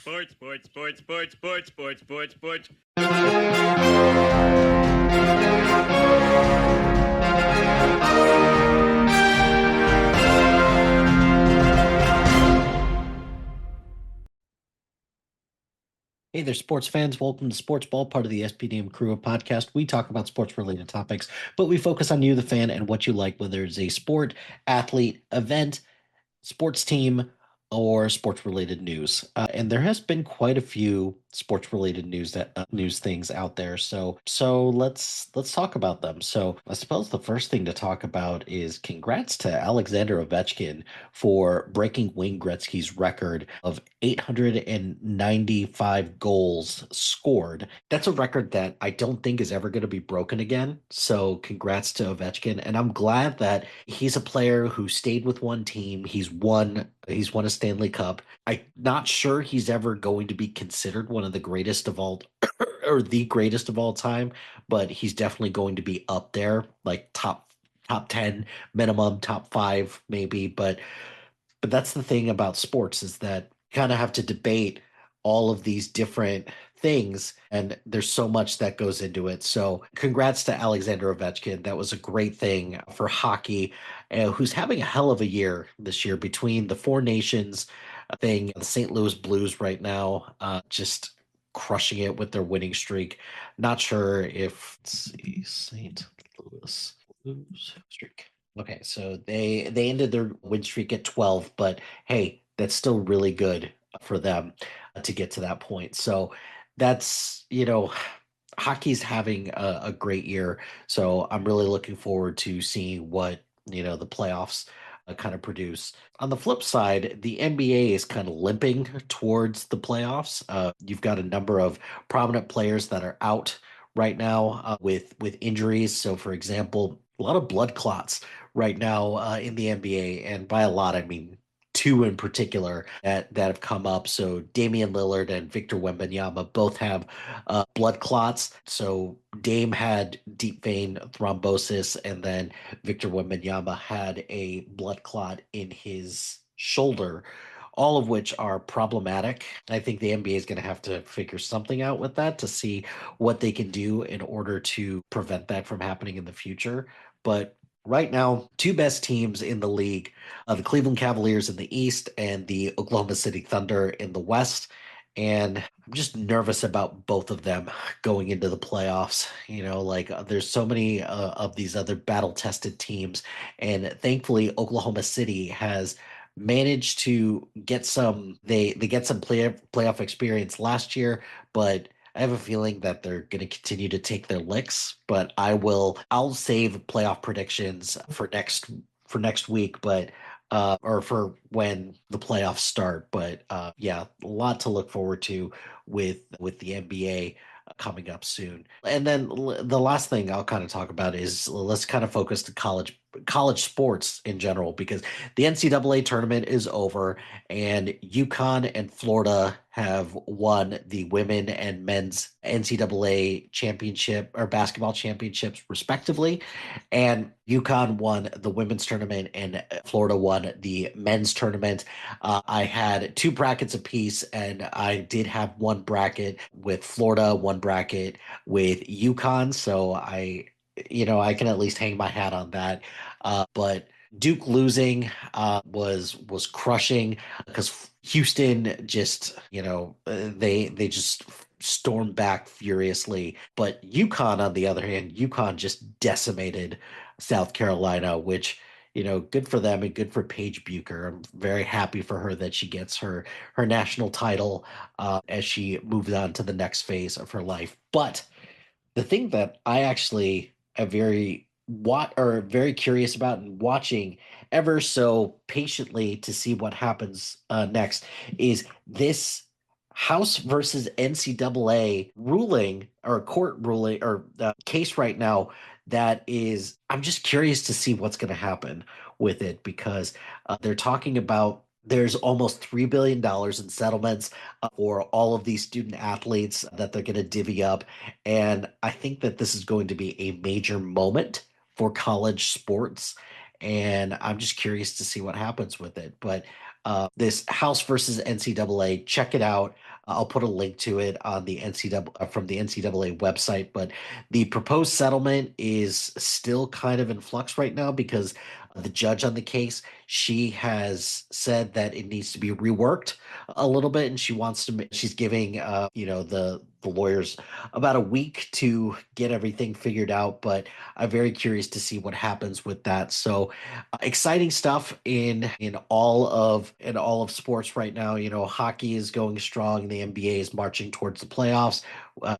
Sports, sports, sports, sports, sports, sports, sports, sports. Hey there, sports fans. Welcome to Sportsball, part of the SPDM Crew podcast. We talk about sports related topics, but we focus on you, the fan, and what you like, whether it's a sport, athlete, event, sports team, or sports related news. And there has been quite a few sports related news things out there. So let's talk about them. So I suppose the first thing to talk about is congrats to Alexander Ovechkin for breaking Wayne Gretzky's record of 895 goals scored. That's a record that I don't think is ever going to be broken again. So congrats to Ovechkin. And I'm glad that he's a player who stayed with one team. He's won a Stanley Cup. I'm not sure he's ever going to be considered one of the greatest of all or the greatest of all time, but he's definitely going to be up there, like top 10 minimum, top 5 maybe, but that's the thing about sports is that you kind of have to debate all of these different things, and there's so much that goes into it. So, congrats to Alexander Ovechkin. That was a great thing for hockey, who's having a hell of a year this year between the Four Nations thing, the St. Louis Blues right now, just crushing it with their winning streak. Not sure if let's see, St. Louis Blues streak. Okay, so they ended their win streak at 12, but hey, that's still really good for them to get to that point. So that's, hockey's having a great year. So I'm really looking forward to seeing what, the playoffs kind of produce. On the flip side, the NBA is kind of limping towards the playoffs. You've got a number of prominent players that are out right now with injuries. So, for example, a lot of blood clots right now in the NBA, and by a lot, I mean two in particular that have come up. So Damian Lillard and Victor Wembanyama both have blood clots. So Dame had deep vein thrombosis, and then Victor Wembanyama had a blood clot in his shoulder. All of which are problematic. I think the NBA is going to have to figure something out with that to see what they can do in order to prevent that from happening in the future. But right now, two best teams in the league, the Cleveland Cavaliers in the East and the Oklahoma City Thunder in the West. And I'm just nervous about both of them going into the playoffs. There's so many of these other battle tested teams. And thankfully, Oklahoma City has managed to get they get some playoff experience last year, but I have a feeling that they're going to continue to take their licks, but I'll save playoff predictions for next week, but or for when the playoffs start. But yeah, a lot to look forward to with the NBA coming up soon. And then the last thing I'll kind of talk about is let's kind of focus to college sports in general, because the NCAA tournament is over and UConn and Florida have won the women and men's NCAA championship or basketball championships respectively. And UConn won the women's tournament and Florida won the men's tournament. I had two brackets apiece, and I did have one bracket with Florida, one bracket with UConn. So I can at least hang my hat on that. But Duke losing was crushing because Houston just they just stormed back furiously. But UConn, on the other hand, UConn just decimated South Carolina, which good for them and good for Paige Bucher. I'm very happy for her that she gets her national title as she moves on to the next phase of her life. But the thing that I actually am very curious about and watching ever so patiently to see what happens next is this House versus NCAA ruling or court ruling or case right now that is I'm just curious to see what's going to happen with it because they're talking about there's almost $3 billion in settlements for all of these student athletes that they're going to divvy up. And I think that this is going to be a major moment for college sports. And I'm just curious to see what happens with it. But this House versus NCAA, check it out. I'll put a link to it on the NCAA from the NCAA website. But the proposed settlement is still kind of in flux right now because the judge on the case, she has said that it needs to be reworked a little bit, and she wants to. She's giving the lawyers about a week to get everything figured out. But I'm very curious to see what happens with that. So exciting stuff in all of sports right now. Hockey is going strong. The NBA is marching towards the playoffs.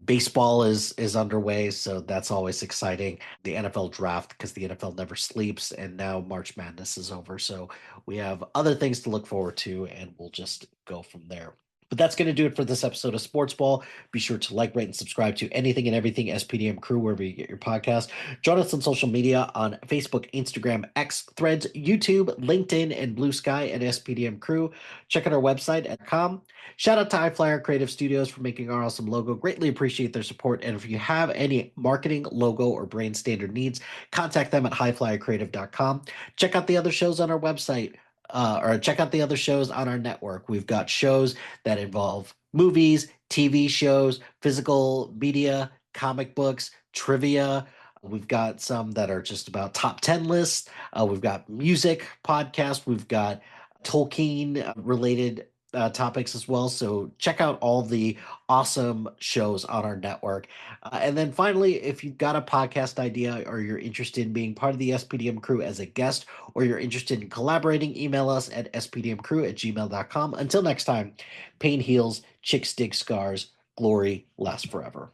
Baseball is underway, so that's always exciting. The NFL draft, because the NFL never sleeps, and now March Madness is over. So we have other things to look forward to, and we'll just go from there. But that's going to do it for this episode of Sports Ball. Be sure to like, rate, and subscribe to anything and everything SPDM Crew wherever you get your podcast. Join us on social media on Facebook, Instagram, X, Threads, YouTube, LinkedIn, and Blue Sky at SPDM Crew. Check out our website at com. Shout out to iFlyer Creative Studios for making our awesome logo. Greatly appreciate their support. And if you have any marketing, logo, or brand standard needs, contact them at highflyercreative.com. Check out the other shows on our website. Or check out the other shows on our network. We've got shows that involve movies, TV shows, physical media, comic books, trivia. We've got some that are just about top 10 lists. We've got music podcasts. We've got Tolkien related topics as well. So check out all the awesome shows on our network. And then finally, if you've got a podcast idea or you're interested in being part of the SPDM crew as a guest, or you're interested in collaborating, email us at spdmcrew@gmail.com. Until next time, pain heals, chicks dig scars, glory lasts forever.